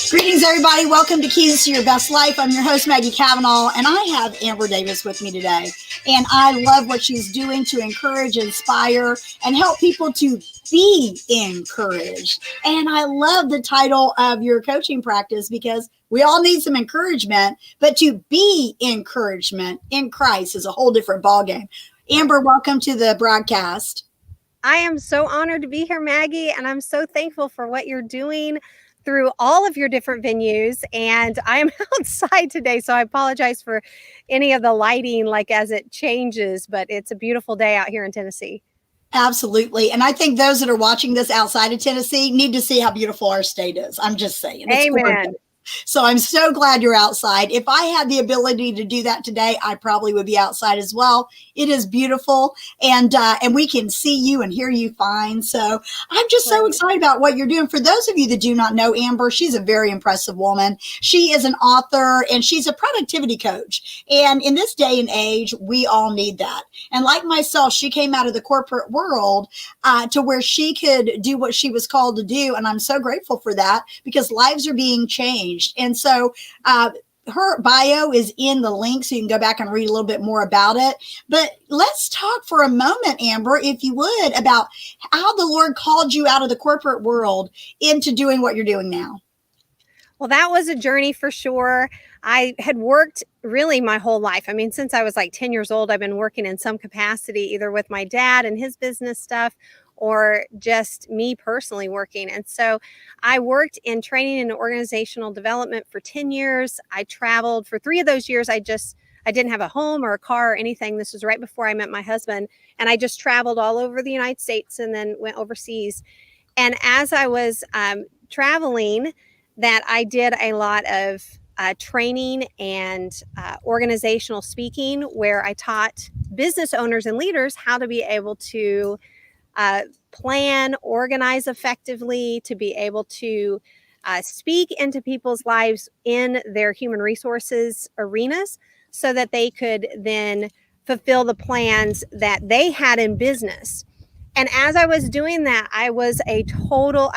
Greetings, everybody. Welcome to Keys to Your Best Life. I'm your host, Maggie Cavanaugh, and I have Amber Davis with me today. And I love what she's doing to encourage, inspire, and help people to be encouraged. And I love the title of your coaching practice because we all need some encouragement, but to be encouragement in Christ is a whole different ballgame. Amber, welcome to the broadcast. I am so honored to be here, Maggie, and I'm so thankful for what you're doing through all of your different venues. And I'm outside today, so I apologize for any of the lighting, like as it changes, but it's a beautiful day out here in Tennessee. Absolutely. And I think those that are watching this outside of Tennessee need to see how beautiful our state is. I'm just saying. It's Amen. gorgeous. So I'm so glad you're outside. If I had the ability to do that today, I probably would be outside as well. It is beautiful, and we can see you and hear you fine. So I'm just so excited about what you're doing. For those of you that do not know Amber, she's a very impressive woman. She is an author and she's a productivity coach. And in this day and age, we all need that. And like myself, she came out of the corporate world to where she could do what she was called to do. And I'm so grateful for that because lives are being changed. And so her bio is in the link, so you can go back and read a little bit more about it. But let's talk for a moment, Amber, if you would, about how the Lord called you out of the corporate world into doing what you're doing now. Well, that was a journey for sure. I had worked really my whole life. I mean, since I was like 10 years old, I've been working in some capacity, either with my dad and his business stuff or just me personally working. And so I worked in training and organizational development for 10 years. I traveled for 3 of those years. I didn't have a home or a car or anything. This was right before I met my husband. And I just traveled all over the United States and then went overseas. And as I was traveling, that I did a lot of training and organizational speaking, where I taught business owners and leaders how to be able to plan, organize effectively, to be able to speak into people's lives in their human resources arenas so that they could then fulfill the plans that they had in business. And as I was doing that, I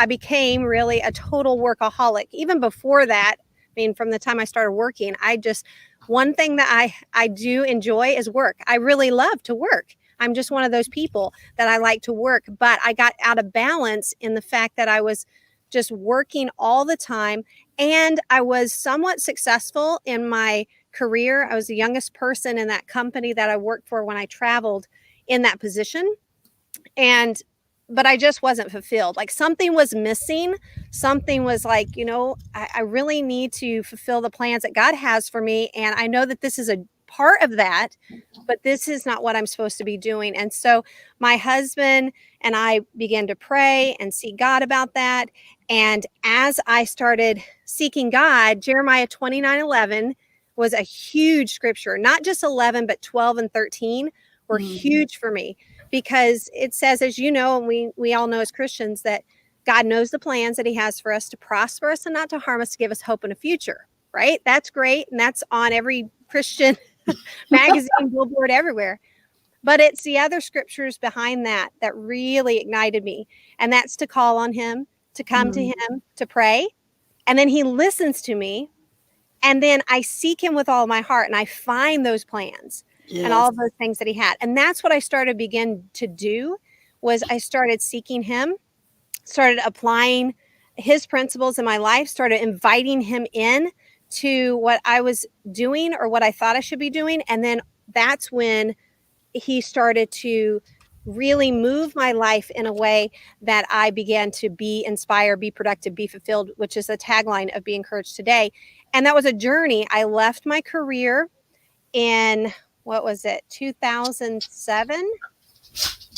became really a total workaholic. Even before that, I mean, from the time I started working, one thing that I do enjoy is work. I really love to work. I'm just one of those people that I like to work, but I got out of balance in the fact that I was just working all the time, and I was somewhat successful in my career. I was the youngest person in that company that I worked for when I traveled in that position. But I just wasn't fulfilled. Like something was missing. Something was like, I really need to fulfill the plans that God has for me. And I know that this is a part of that, but this is not what I'm supposed to be doing. And so my husband and I began to pray and seek God about that. And as I started seeking God, Jeremiah 29:11 was a huge scripture. Not just 11, but 12 and 13 were huge for me, because it says, as you know, and we all know as Christians, that God knows the plans that he has for us to prosper us and not to harm us, to give us hope in a future, right? That's great. And that's on every Christian magazine, billboard, everywhere. But it's the other scriptures behind that really ignited me. And that's to call on him, to come to him, to pray. And then he listens to me. And then I seek him with all my heart, and I find those plans. Yes. And all of those things that he had. And that's what I began to do, was I started seeking him, started applying his principles in my life, started inviting him in to what I was doing or what I thought I should be doing. And then that's when he started to really move my life in a way that I began to be inspired, be productive, be fulfilled, which is the tagline of Be Encouraged Today. And that was a journey. I left my career in, 2007,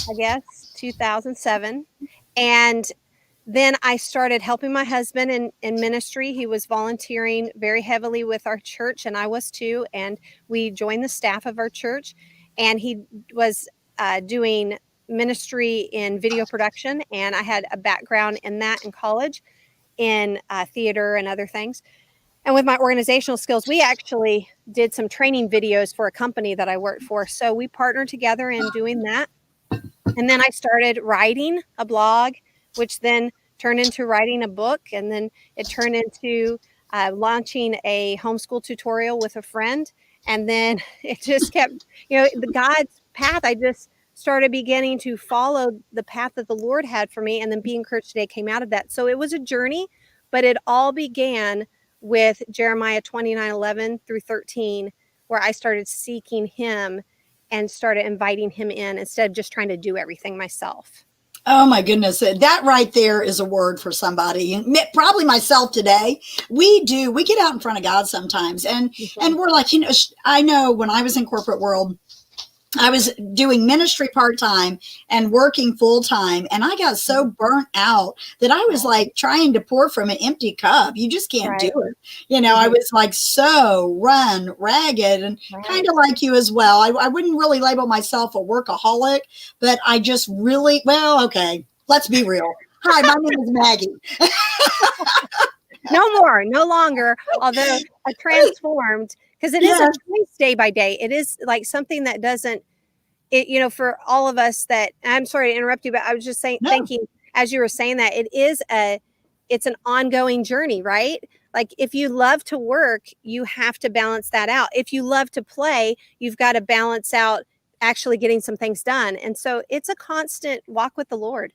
I guess, 2007. And then I started helping my husband in ministry. He was volunteering very heavily with our church, and I was too. And we joined the staff of our church, and he was doing ministry in video production. And I had a background in that in college, in theater and other things. And with my organizational skills, we actually did some training videos for a company that I worked for. So we partnered together in doing that. And then I started writing a blog, which then turned into writing a book, and then it turned into launching a homeschool tutorial with a friend. And then it just kept, the God's path. I just started beginning to follow the path that the Lord had for me. And then Be Encouraged Today came out of that. So it was a journey, but it all began with Jeremiah 29:11 through 13, where I started seeking him and started inviting him in instead of just trying to do everything myself. Oh my goodness. That right there is a word for somebody, probably myself today. We get out in front of God sometimes and we're like, I know when I was in corporate world, I was doing ministry part-time and working full-time, and I got so burnt out that I was like trying to pour from an empty cup. You just can't do it. I was like so run ragged and kind of like you as well. I wouldn't really label myself a workaholic, but I just really, okay, let's be real. Hi, my name is Maggie. No longer, although I transformed. Because it is a choice day by day. It is like something that doesn't, for all of us that, I'm sorry to interrupt you, but I was just thinking, as you were saying that, it's an ongoing journey, right? Like if you love to work, you have to balance that out. If you love to play, you've got to balance out actually getting some things done. And so it's a constant walk with the Lord.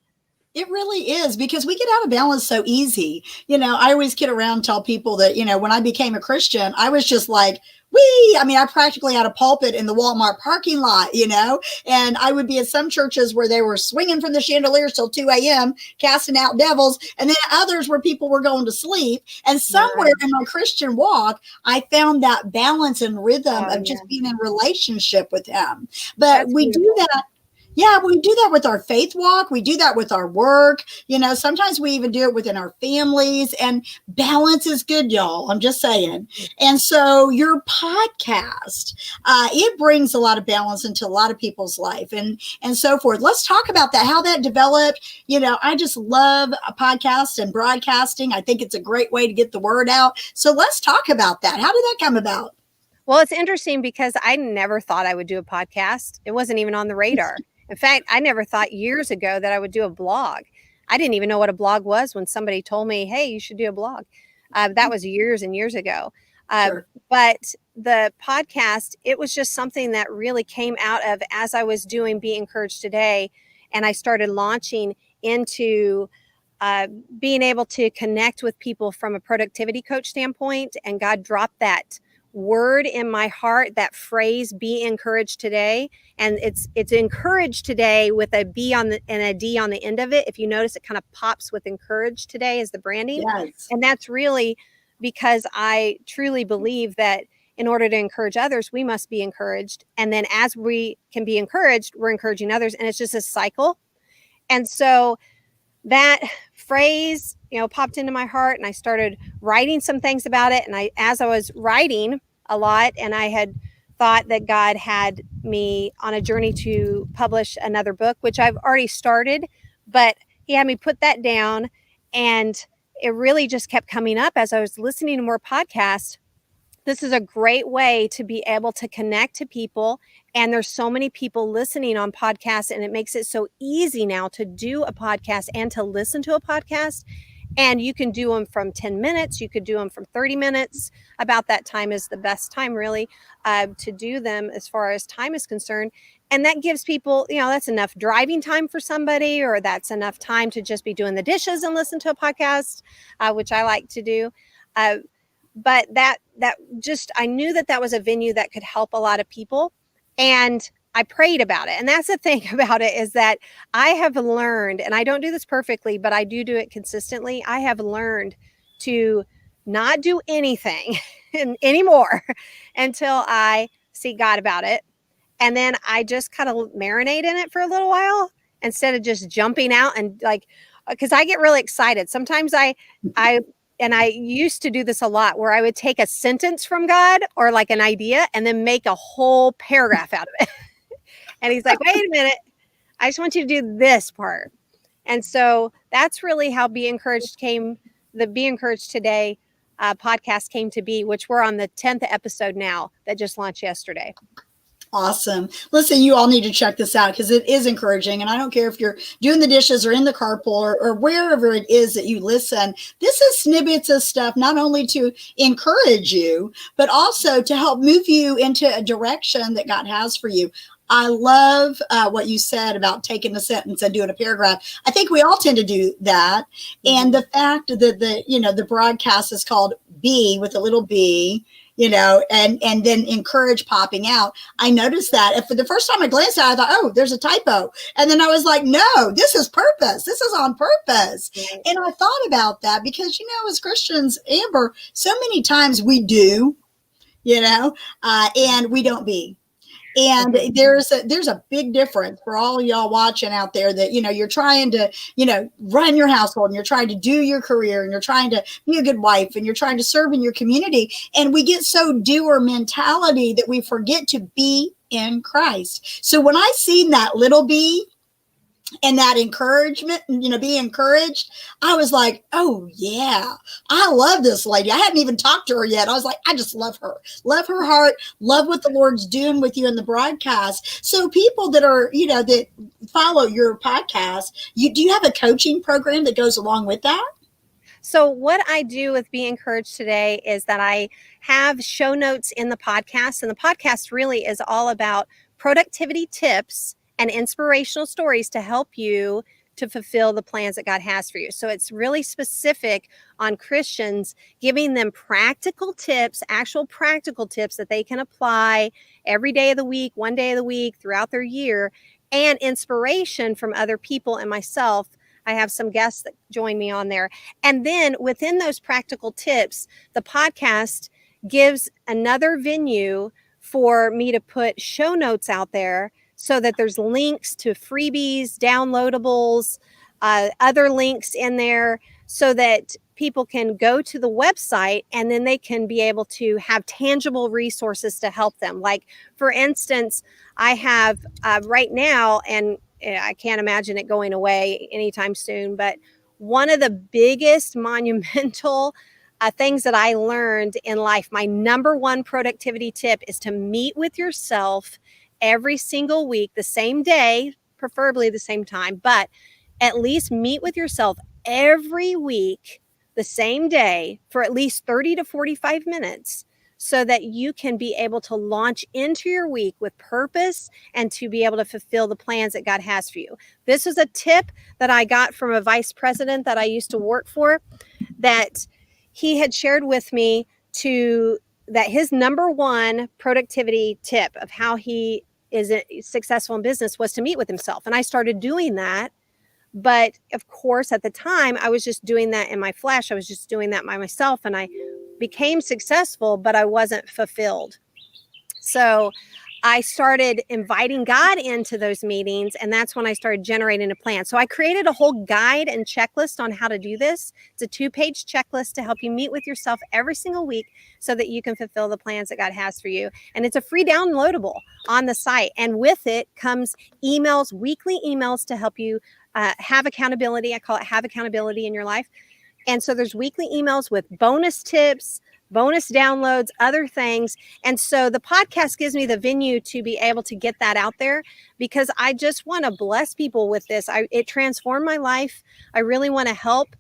It really is, because we get out of balance so easy. I always kid around and tell people that, when I became a Christian, I was just like, I practically had a pulpit in the Walmart parking lot, and I would be at some churches where they were swinging from the chandeliers till 2 a.m., casting out devils. And then others where people were going to sleep. And somewhere in my Christian walk, I found that balance and rhythm of just being in relationship with him. But we do that. Yeah, we do that with our faith walk. We do that with our work. Sometimes we even do it within our families, and balance is good, y'all. I'm just saying. And so your podcast, it brings a lot of balance into a lot of people's life and so forth. Let's talk about that, how that developed. I just love a podcast and broadcasting. I think it's a great way to get the word out. So let's talk about that. How did that come about? Well, it's interesting because I never thought I would do a podcast. It wasn't even on the radar. In fact, I never thought years ago that I would do a blog. I didn't even know what a blog was when somebody told me, hey, you should do a blog. That was years and years ago. But the podcast, it was just something that really came out of as I was doing Be Encouraged Today. And I started launching into being able to connect with people from a productivity coach standpoint. And God dropped that word in my heart, that phrase, Be Encouraged Today. And it's encouraged today with a B and a D on the end of it. If you notice, it kind of pops with Encouraged Today as the branding. And that's really because I truly believe that in order to encourage others, we must be encouraged. And then as we can be encouraged, we're encouraging others. And it's just a cycle. And so that phrase, popped into my heart, and I started writing some things about it. And as I was writing a lot, and I had thought that God had me on a journey to publish another book, which I've already started, but he had me put that down. And it really just kept coming up as I was listening to more podcasts. This is a great way to be able to connect to people. And there's so many people listening on podcasts, and it makes it so easy now to do a podcast and to listen to a podcast. And you can do them from 10 minutes. You could do them from 30 minutes. About that time is the best time, really, to do them as far as time is concerned. And that gives people, that's enough driving time for somebody, or that's enough time to just be doing the dishes and listen to a podcast, which I like to do. But I knew that was a venue that could help a lot of people. And I prayed about it. And that's the thing about it, is that I have learned, and I don't do this perfectly, but I do it consistently. I have learned to not do anything anymore until I seek God about it. And then I just kind of marinate in it for a little while instead of just jumping out and because I get really excited. Sometimes I used to do this a lot, where I would take a sentence from God or like an idea and then make a whole paragraph out of it. And he's like, wait a minute, I just want you to do this part. And so that's really how the Be Encouraged Today podcast came to be, which we're on the 10th episode now that just launched yesterday. Awesome. Listen, you all need to check this out because it is encouraging. And I don't care if you're doing the dishes or in the carpool or wherever it is that you listen. This is snippets of stuff not only to encourage you, but also to help move you into a direction that God has for you. I love what you said about taking a sentence and doing a paragraph. I think we all tend to do that. And the fact that the broadcast is called B with a little B, and then encourage popping out. I noticed that. And for the first time I glanced at it, I thought, oh, there's a typo. And then I was like, no, this is purpose. This is on purpose. Right. And I thought about that because, as Christians, Amber, so many times we do, and we don't be. And there's a big difference for all y'all watching out there that, you're trying to, run your household and you're trying to do your career and you're trying to be a good wife and you're trying to serve in your community. And we get so doer mentality that we forget to be in Christ. So when I seen that little b and that encouragement, be encouraged, I was like, oh yeah, I love this lady. I hadn't even talked to her yet. I was like, I just love her heart, love what the Lord's doing with you in the broadcast. So people that are, that follow your podcast, do you have a coaching program that goes along with that? So what I do with Be Encouraged today is that I have show notes in the podcast, and the podcast really is all about productivity tips and inspirational stories to help you to fulfill the plans that God has for you. So it's really specific on Christians, giving them practical tips, actual practical tips that they can apply every day of the week, one day of the week, throughout their year, and inspiration from other people and myself. I have some guests that join me on there. And then within those practical tips, the podcast gives another venue for me to put show notes out there so that there's links to freebies, downloadables, other links in there so that people can go to the website and then they can be able to have tangible resources to help them. Like, for instance, I have right now, and I can't imagine it going away anytime soon, but one of the biggest monumental things that I learned in life, my number one productivity tip is to meet with yourself every single week, the same day, preferably the same time, but at least meet with yourself every week, the same day, for at least 30 to 45 minutes so that you can be able to launch into your week with purpose and to be able to fulfill the plans that God has for you. This is a tip that I got from a vice president that I used to work for, that he had shared with me that his number one productivity tip of how he is successful in business was to meet with himself. And I started doing that. But of course, at the time, I was just doing that in my flesh. I was just doing that by myself. And I became successful, but I wasn't fulfilled. So I started inviting God into those meetings, and that's when I started generating a plan. So I created a whole guide and checklist on how to do this. It's a 2-page checklist to help you meet with yourself every single week so that you can fulfill the plans that God has for you. And it's a free downloadable on the site. And with it comes emails, weekly emails to help you have accountability. I call it have accountability in your life. And so there's weekly emails with bonus tips, bonus downloads, other things. And so the podcast gives me the venue to be able to get that out there because I just want to bless people with this. It transformed my life. I really want to help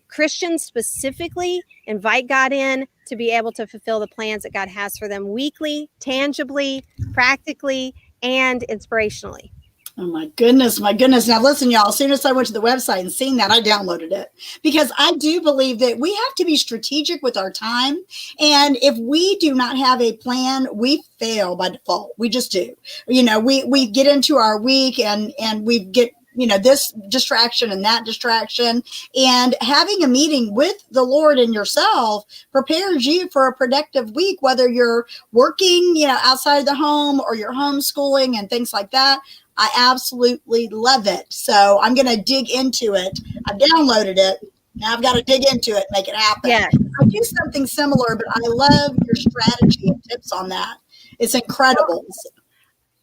Christians specifically invite God in to be able to fulfill the plans that God has for them weekly, tangibly, practically, and inspirationally. Oh my goodness, my goodness. Now listen, y'all, as soon as I went to the website and seen that, I downloaded it because I do believe that we have to be strategic with our time. And if we do not have a plan, we fail by default. We just do. We get into our week and we get this distraction and that distraction, and having a meeting with the Lord and yourself prepares you for a productive week, whether you're working, outside the home or you're homeschooling and things like that. I absolutely love it. So I'm going to dig into it. I've downloaded it. Now I've got to dig into it, make it happen. Yeah. I do something similar, but I love your strategy and tips on that. It's incredible.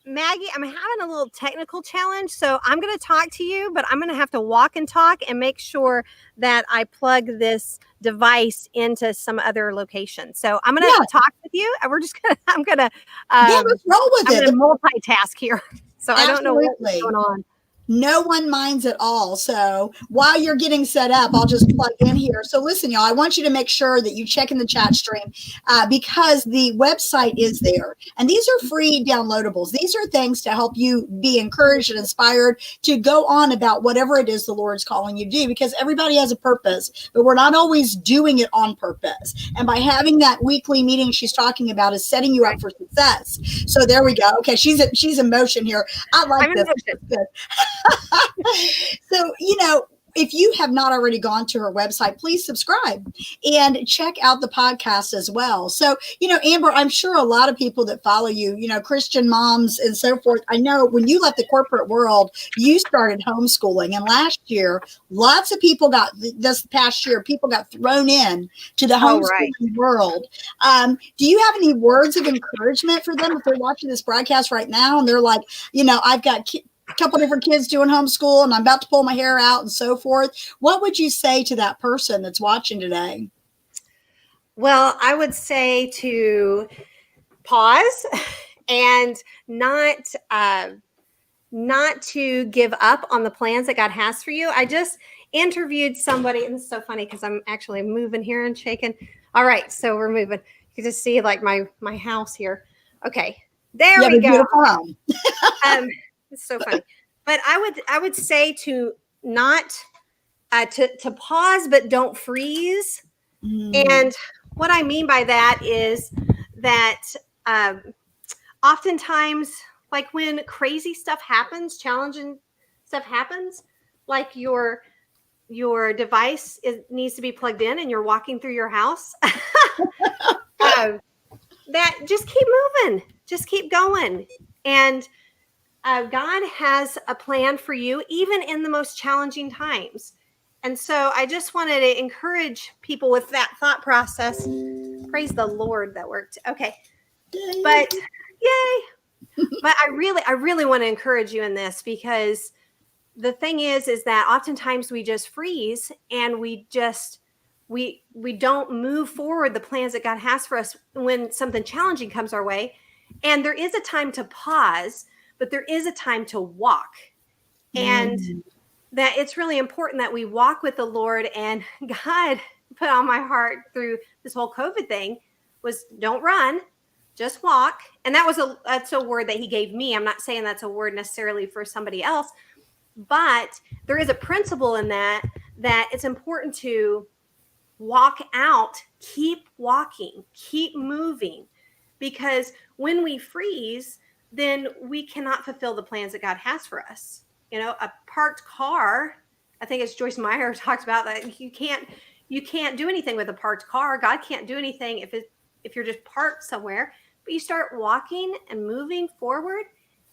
Maggie, I'm having a little technical challenge, so I'm going to talk to you, but I'm going to have to walk and talk and make sure that I plug this device into some other location. So I'm going to talk with you, and I'm going to let's roll with I'm it. going to multitask here. So Absolutely. I don't know what's going on. No one minds at all. So while you're getting set up, I'll just plug in here. So listen, y'all, I want you to make sure that you check in the chat stream because the website is there. And these are free downloadables. These are things to help you be encouraged and inspired to go on about whatever it is the Lord's calling you to do, because everybody has a purpose, but we're not always doing it on purpose. And by having that weekly meeting she's talking about is setting you up for success. So there we go. Okay, she's in motion here. I like this. Good. So, if you have not already gone to her website, please subscribe and check out the podcast as well. So, Amber, I'm sure a lot of people that follow you, Christian moms and so forth. I know when you left the corporate world, you started homeschooling. And last year, lots of people this past year, people got thrown in to the homeschooling world. Do you have any words of encouragement for them if they're watching this broadcast right now and they're like, I've got a couple different kids doing homeschool and I'm about to pull my hair out and so forth? What would you say to that person that's watching today? Well, I would say to pause and not to give up on the plans that God has for you. I just interviewed somebody, and it's so funny because I'm actually moving here and shaking. All right, so we're moving. You can just see like my house here. Okay, there we go. It's so funny. But I would say to not to pause, but don't freeze. And what I mean by that is that oftentimes, like when crazy stuff happens, challenging stuff happens, like your device needs to be plugged in and you're walking through your house, that just keep moving, just keep going. And God has a plan for you, even in the most challenging times. And so I just wanted to encourage people with that thought process. Praise the Lord, that worked. Okay. But yay. But I really want to encourage you in this, because the thing is that oftentimes we just freeze and we don't move forward the plans that God has for us when something challenging comes our way. And there is a time to pause, but there is a time to walk. And that it's really important that we walk with the Lord. And God put on my heart through this whole COVID thing was don't run, just walk. And that's a word that he gave me. I'm not saying that's a word necessarily for somebody else, but there is a principle in that it's important to walk out, keep walking, keep moving, because when we freeze, then we cannot fulfill the plans that God has for us. A parked car, I think it's Joyce Meyer talked about that. You can't do anything with a parked car. God can't do anything if you're just parked somewhere, but you start walking and moving forward.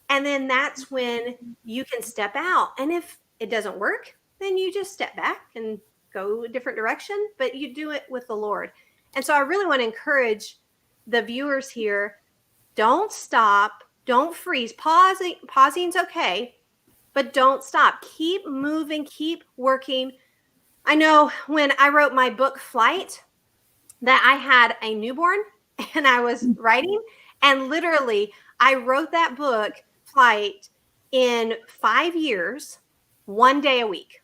And then that's when you can step out. And if it doesn't work, then you just step back and go a different direction, but you do it with the Lord. And so I really want to encourage the viewers here, don't stop, don't freeze. Pausing's okay, but don't stop. Keep moving, keep working. I know when I wrote my book, Flight, that I had a newborn and I was writing, and literally I wrote that book, Flight, in 5 years, 1 day a week.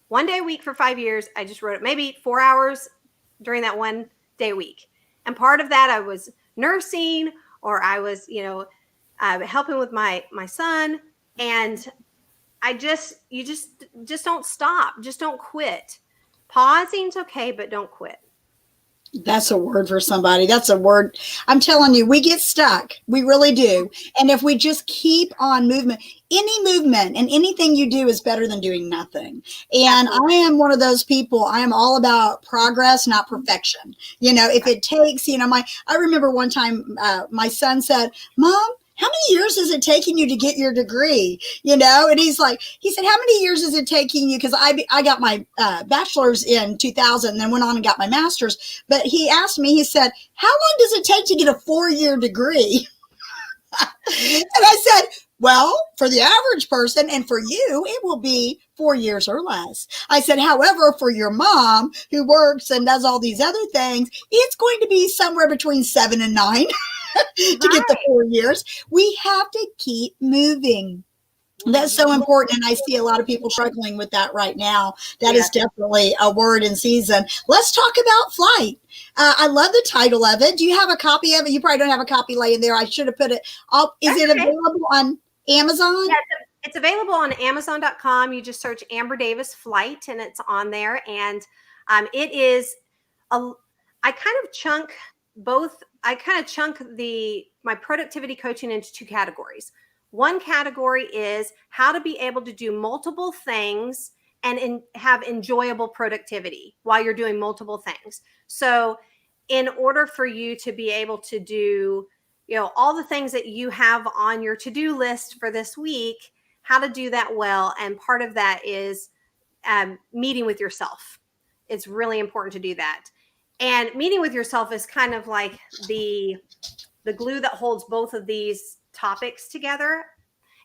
1 day a week for 5 years. I just wrote it, maybe 4 hours during that 1 day a week. And part of that I was nursing, or I was, helping with my son. And you just don't stop. Just don't quit. Pausing's okay, but don't quit. That's a word for somebody. That's a word. I'm telling you, we get stuck. We really do. And if we just keep on movement, any movement and anything you do is better than doing nothing. And I am one of those people. I am all about progress, not perfection. If it takes, I remember one time my son said, "Mom, how many years is it taking you to get your degree?" And he said, "How many years is it taking you?" Because I got my bachelor's in 2000 and then went on and got my master's. But he asked me, he said, "How long does it take to get a 4-year degree?" And I said, Well, for the average person and for you, it will be 4 years or less. I said, however, for your mom who works and does all these other things, it's going to be somewhere between 7 and 9 to get the Right. 4 years. We have to keep moving. That's so important. And I see a lot of people struggling with that right now. That is Yes. definitely a word in season. Let's talk about flight. I love the title of it. Do you have a copy of it? You probably don't have a copy laying there. I should have put it up. Is That's it okay. available on Amazon? Yeah, it's available on Amazon.com. You just search Amber Davis Flight and it's on there. And it is I kind of chunk my productivity coaching into two categories. One category is how to be able to do multiple things and have enjoyable productivity while you're doing multiple things. So in order for you to be able to do, all the things that you have on your to-do list for this week, how to do that well. And part of that is meeting with yourself. It's really important to do that. And meeting with yourself is kind of like the glue that holds both of these topics together.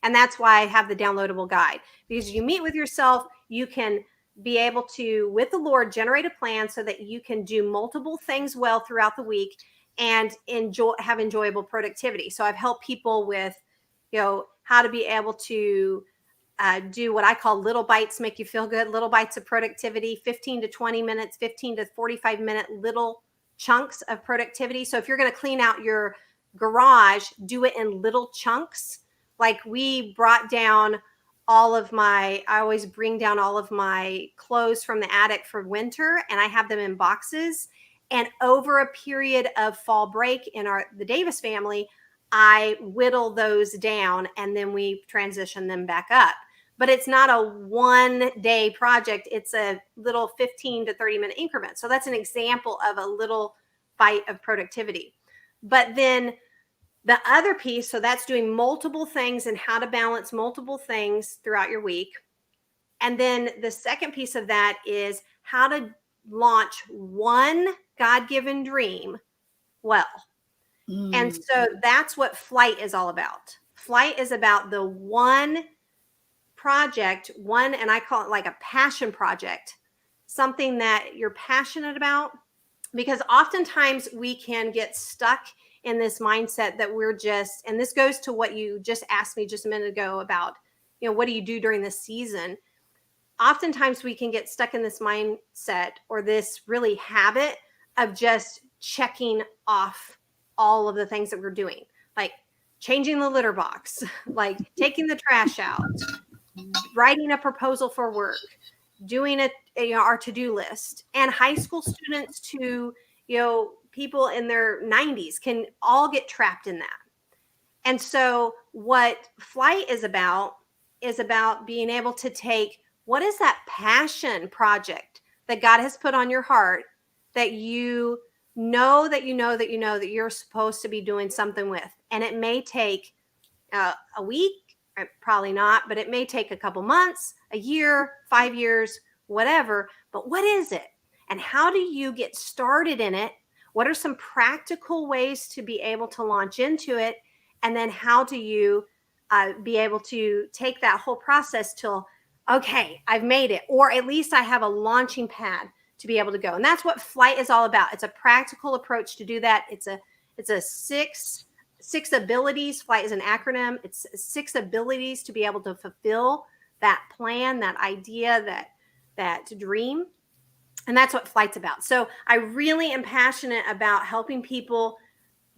And that's why I have the downloadable guide, because you meet with yourself, you can be able to, with the Lord, generate a plan so that you can do multiple things well throughout the week and have enjoyable productivity. So I've helped people with, how to be able to do what I call little bites make you feel good, little bites of productivity, 15 to 20 minutes, 15 to 45-minute little chunks of productivity. So if you're going to clean out your garage, do it in little chunks. Like I always bring down all of my clothes from the attic for winter, and I have them in boxes. And over a period of fall break in the Davis family, I whittle those down and then we transition them back up. But it's not a 1-day project. It's a little 15 to 30-minute increment. So that's an example of a little bite of productivity. But then the other piece, so that's doing multiple things and how to balance multiple things throughout your week. And then the second piece of that is how to launch one God-given dream well. And so that's what flight is all about. Flight is about the one project, and I call it like a passion project, something that you're passionate about, because oftentimes we can get stuck in this mindset that and this goes to what you just asked me just a minute ago about, what do you do during this season? Oftentimes we can get stuck in this mindset or this really habit of just checking off all of the things that we're doing, like changing the litter box, like taking the trash out, writing a proposal for work, doing our to-do list. And high school students to, people in their 90s can all get trapped in that. And so what flight is about being able to take, what is that passion project that God has put on your heart that you know that you're supposed to be doing something with. And it may take a week, probably not, but it may take a couple months, a year, 5 years, whatever. But what is it? And how do you get started in it? What are some practical ways to be able to launch into it? And then how do you be able to take that whole process till, okay, I've made it, or at least I have a launching pad to be able to go. And that's what flight is all about. It's a practical approach to do that. It's a six abilities. Flight is an acronym. It's 6 abilities to be able to fulfill that plan, that idea, that dream. And that's what flight's about. So I really am passionate about helping people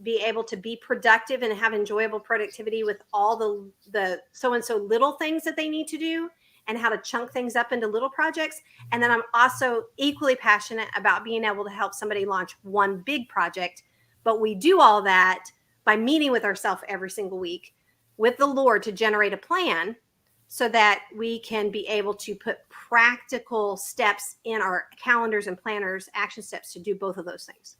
be able to be productive and have enjoyable productivity with all the so-and-so little things that they need to do, and how to chunk things up into little projects. And then I'm also equally passionate about being able to help somebody launch one big project. But we do all that by meeting with ourselves every single week with the Lord to generate a plan so that we can be able to put practical steps in our calendars and planners, action steps to do both of those things.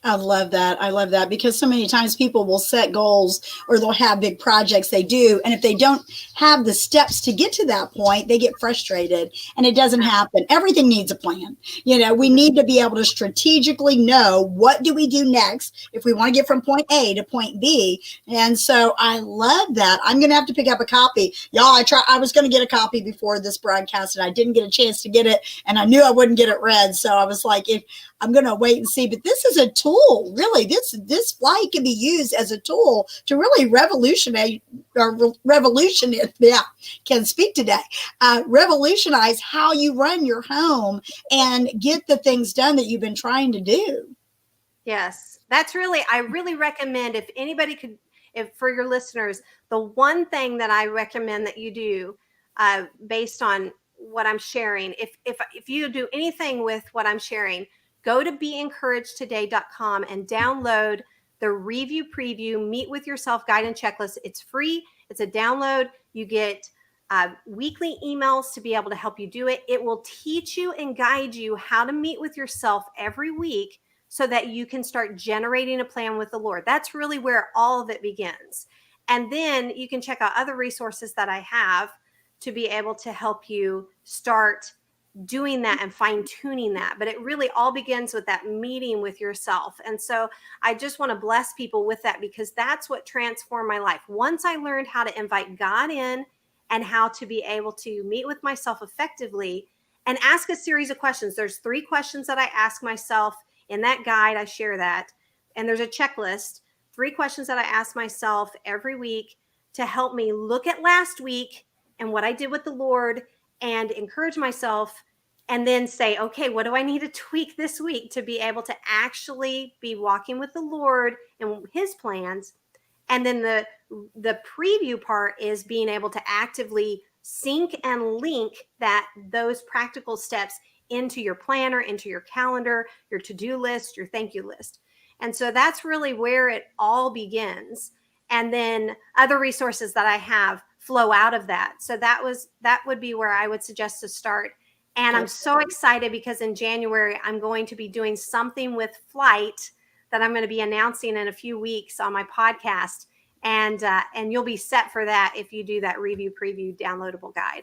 I love that. I love that because so many times people will set goals or they'll have big projects they do. And if they don't have the steps to get to that point, they get frustrated and it doesn't happen. Everything needs a plan. We need to be able to strategically know what do we do next if we want to get from point A to point B. And so I love that. I'm going to have to pick up a copy. Y'all, I was going to get a copy before this broadcast and I didn't get a chance to get it. And I knew I wouldn't get it read. So I was like, if I'm going to wait and see, but this is a tool, really. This flight can be used as a tool to really revolutionize, can speak today, revolutionize how you run your home and get the things done that you've been trying to do. Yes, I really recommend if anybody could, if for your listeners, the one thing that I recommend that you do based on what I'm sharing, if you do anything with what I'm sharing, go to beencouragedtoday.com and download the review preview, meet with yourself guide and checklist. It's free. It's a download. You get weekly emails to be able to help you do it. It will teach you and guide you how to meet with yourself every week so that you can start generating a plan with the Lord. That's really where all of it begins. And then you can check out other resources that I have to be able to help you start doing that and fine-tuning that. But it really all begins with that meeting with yourself. And so I just want to bless people with that because that's what transformed my life. Once I learned how to invite God in and how to be able to meet with myself effectively and ask a series of questions. There's 3 questions that I ask myself in that guide. I share that. And there's a checklist, 3 questions that I ask myself every week to help me look at last week and what I did with the Lord and encourage myself and then say, okay, what do I need to tweak this week to be able to actually be walking with the Lord and his plans? And then the preview part is being able to actively sync and link those practical steps into your planner, into your calendar, your to-do list, your thank you list. And so that's really where it all begins. And then other resources that I have flow out of that. So that would be where I would suggest to start. And I'm so excited because in January, I'm going to be doing something with flight that I'm going to be announcing in a few weeks on my podcast. And you'll be set for that if you do that review preview downloadable guide.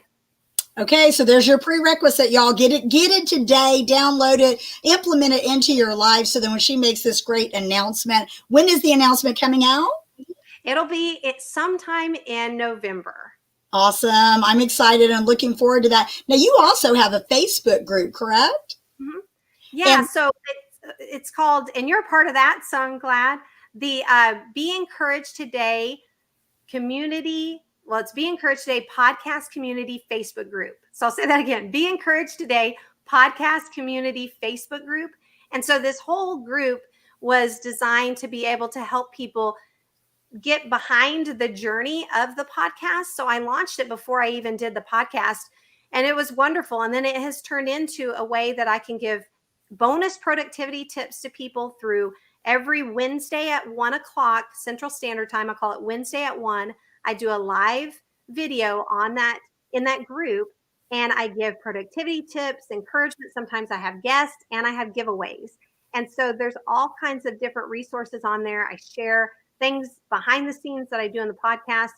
Okay, so there's your prerequisite, y'all. Get it today, download it, implement it into your life. So then when she makes this great announcement, when is the announcement coming out? It's sometime in November. Awesome. I'm excited and looking forward to that. Now, you also have a Facebook group, correct? Mm-hmm. Yeah, so it's called, and you're a part of that, so I'm glad. The Be Encouraged Today community, it's Be Encouraged Today podcast community Facebook group. So I'll say that again, Be Encouraged Today podcast community Facebook group. And so this whole group was designed to be able to help people get behind the journey of the podcast. So I launched it before I even did the podcast and it was wonderful. And then it has turned into a way that I can give bonus productivity tips to people through every Wednesday at 1:00 Central Standard Time. I call it Wednesday at 1. I do a live video in that group and I give productivity tips, encouragement. Sometimes I have guests and I have giveaways. And so there's all kinds of different resources on there. I share things behind the scenes that I do in the podcast,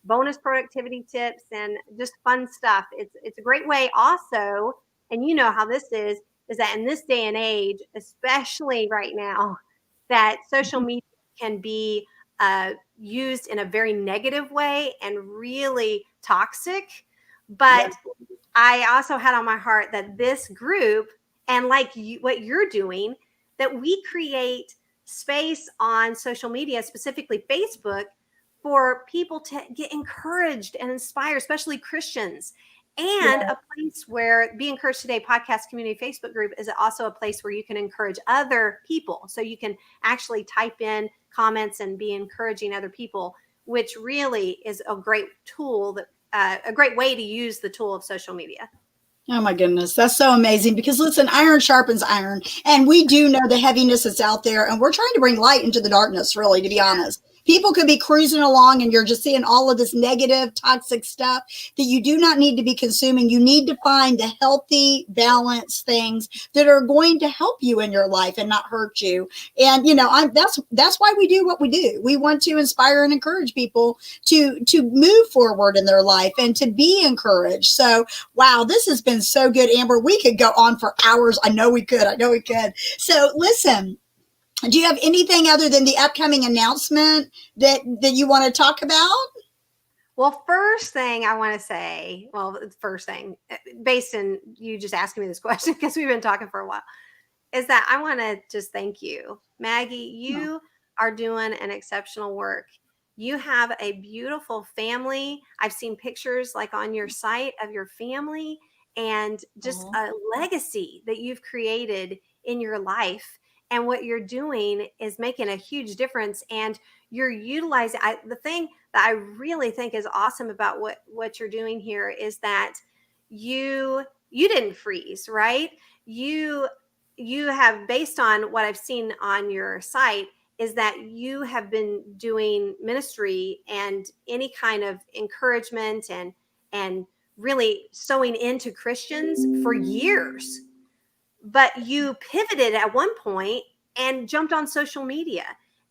bonus productivity tips, and just fun stuff. It's a great way also, and you know how this is that in this day and age, especially right now, that social media can be used in a very negative way and really toxic. But I also had on my heart that this group, and what you're doing, that we create space on social media, specifically Facebook, for people to get encouraged and inspired, especially Christians. And a place where Be Encouraged Today podcast community Facebook group is also a place where you can encourage other people. So you can actually type in comments and be encouraging other people, which really is a great tool, a great way to use the tool of social media. Oh my goodness. That's so amazing because listen, iron sharpens iron and we do know the heaviness that's out there and we're trying to bring light into the darkness, really, to be honest. People could be cruising along and you're just seeing all of this negative, toxic stuff that you do not need to be consuming. You need to find the healthy, balanced things that are going to help you in your life and not hurt you. And that's why we do what we do. We want to inspire and encourage people to move forward in their life and to be encouraged. So wow, this has been so good, Amber. We could go on for hours. I know we could. So listen, do you have anything other than the upcoming announcement that you want to talk about? Well, first thing I want to say, first thing, based on you just asking me this question, because we've been talking for a while, is that I want to just thank you. Maggie, you are doing an exceptional work. You have a beautiful family. I've seen pictures like on your site of your family and just a legacy that you've created in your life. And what you're doing is making a huge difference. And you're utilizing the thing that I really think is awesome about what you're doing here is that you didn't freeze, right? You have, based on what I've seen on your site, is that you have been doing ministry and any kind of encouragement and really sowing into Christians for years. But you pivoted at one point and jumped on social media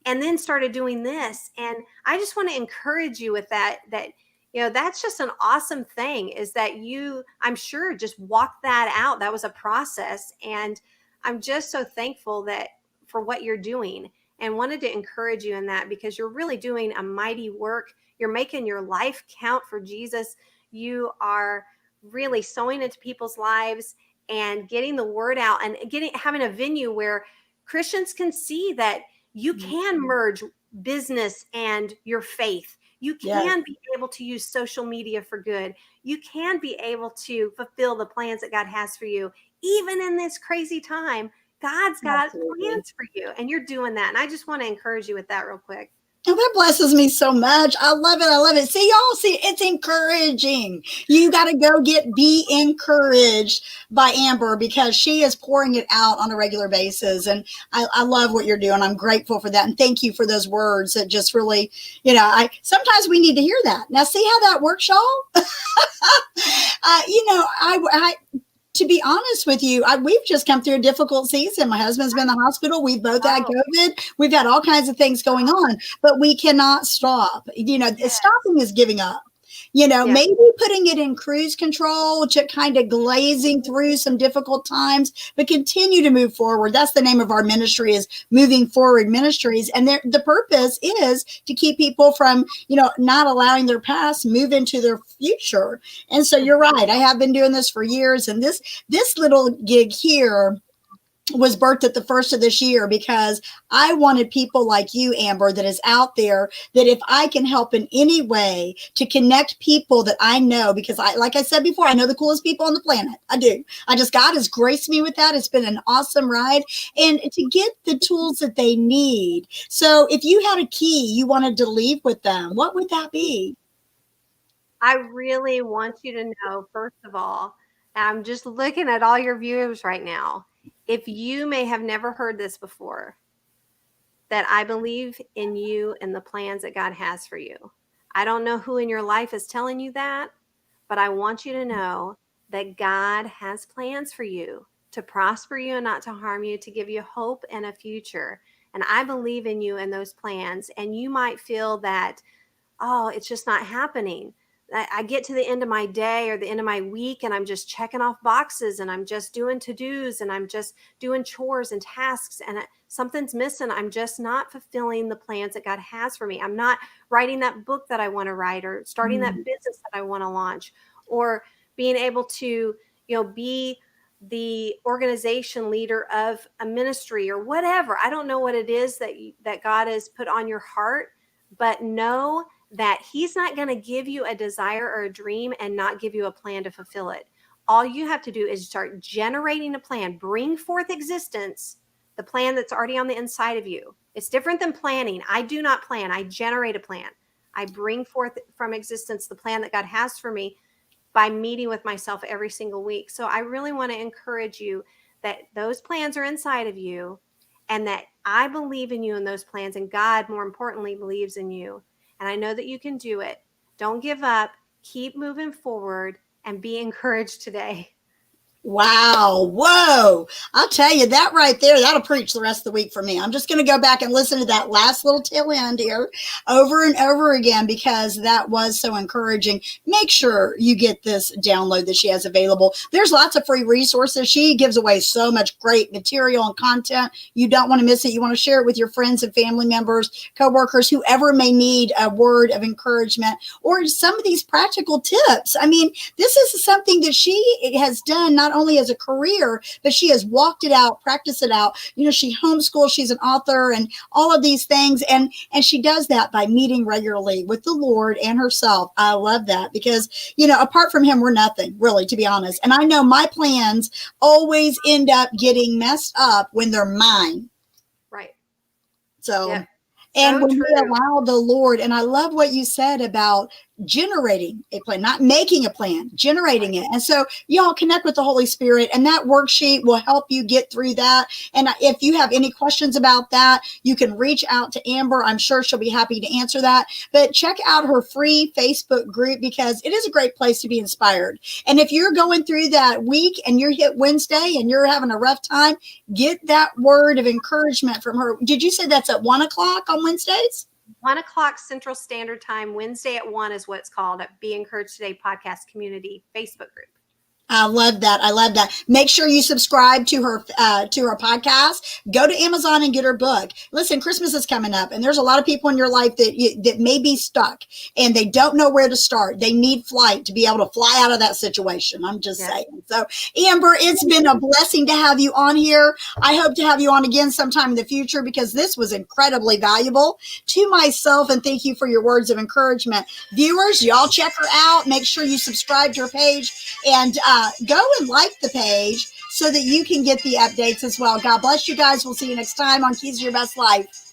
and then started doing this. And I just want to encourage you with that that's just an awesome thing, is that you, I'm sure, just walked that out. That was a process. And I'm just so thankful that for what you're doing, and wanted to encourage you in that, because you're really doing a mighty work. You're making your life count for Jesus. You are really sowing into people's lives and getting the word out and having a venue where Christians can see that you can merge business and your faith. You can be able to use social media for good. You can be able to fulfill the plans that God has for you. Even in this crazy time, God's got plans for you, and you're doing that. And I just want to encourage you with that real quick. Oh, that blesses me so much. I love it. I love it. See, y'all, it's encouraging. You got to go Be Encouraged by Amber, because she is pouring it out on a regular basis. And I love what you're doing. I'm grateful for that. And thank you for those words that just really, sometimes we need to hear that. Now, see how that works, y'all? To be honest with you, we've just come through a difficult season. My husband's been in the hospital. We've both had COVID. We've had all kinds of things going on, but we cannot stop. Stopping is giving up. Maybe putting it in cruise control, to kind of glazing through some difficult times, but continue to move forward. That's the name of our ministry, is Moving Forward Ministries. And the purpose is to keep people from, not allowing their past move into their future. And so you're right. I have been doing this for years. And this little gig here was birthed at the first of this year, because I wanted people like you, Amber, that is out there, that if I can help in any way to connect people that I know, because like I said before, I know the coolest people on the planet. I do. God has graced me with that. It's been an awesome ride, and to get the tools that they need. So if you had a key you wanted to leave with them, what would that be? I really want you to know, first of all, I'm just looking at all your viewers right now. If you may have never heard this before, that I believe in you and the plans that God has for you. I don't know who in your life is telling you that, but I want you to know that God has plans for you, to prosper you and not to harm you, to give you hope and a future. And I believe in you and those plans. And you might feel that, oh, it's just not happening. I get to the end of my day or the end of my week, and I'm just checking off boxes, and I'm just doing to-dos, and I'm just doing chores and tasks, and something's missing. I'm just not fulfilling the plans that God has for me. I'm not writing that book that I want to write, or starting that business that I want to launch, or being able to, be the organization leader of a ministry or whatever. I don't know what it is that God has put on your heart, but know that He's not going to give you a desire or a dream and not give you a plan to fulfill it. All you have to do is start generating a plan, bring forth existence, the plan that's already on the inside of you. It's different than planning. I do not plan. I generate a plan. I bring forth from existence the plan that God has for me by meeting with myself every single week. So I really want to encourage you that those plans are inside of you, and that I believe in you and those plans, and God, more importantly, believes in you. And I know that you can do it. Don't give up. Keep moving forward and be encouraged today. Wow. Whoa. I'll tell you that right there, that'll preach the rest of the week for me. I'm just going to go back and listen to that last little tail end here over and over again because that was so encouraging. Make sure you get this download that she has available. There's lots of free resources. She gives away so much great material and content. You don't want to miss it. You want to share it with your friends and family members, coworkers, whoever may need a word of encouragement or some of these practical tips. I mean, this is something that she has done not only as a career, but she has walked it out, practiced it out. You know, she homeschools, she's an author and all of these things. And she does that by meeting regularly with the Lord and herself. I love that because, you know, apart from him, we're nothing really, to be honest. And I know my plans always end up getting messed up when they're mine. Right. So, yep. And so when true. we allow the Lord, and I love what you said about generating a plan, not making a plan, generating it. And so y'all connect with the Holy Spirit, and that worksheet will help you get through that. And if you have any questions about that, you can reach out to Amber. I'm sure she'll be happy to answer that. But check out her free Facebook group because it is a great place to be inspired. And if you're going through that week and you're hit Wednesday and you're having a rough time, get that word of encouragement from her. Did you say that's at 1 o'clock on Wednesdays? 1 o'clock Central Standard Time, Wednesday at 1 is what it's called at Be Encouraged Today Podcast Community Facebook group. I love that. I love that. Make sure you subscribe to her podcast. Go to Amazon and get her book. Listen, Christmas is coming up, and there's a lot of people in your life that may be stuck and they don't know where to start. They need flight to be able to fly out of that situation. I'm just saying. So, Amber, it's been a blessing to have you on here. I hope to have you on again sometime in the future because this was incredibly valuable to myself. And thank you for your words of encouragement. Viewers, y'all check her out. Make sure you subscribe to her page and go and like the page so that you can get the updates as well. God bless you guys. We'll see you next time on Keys to Your Best Life.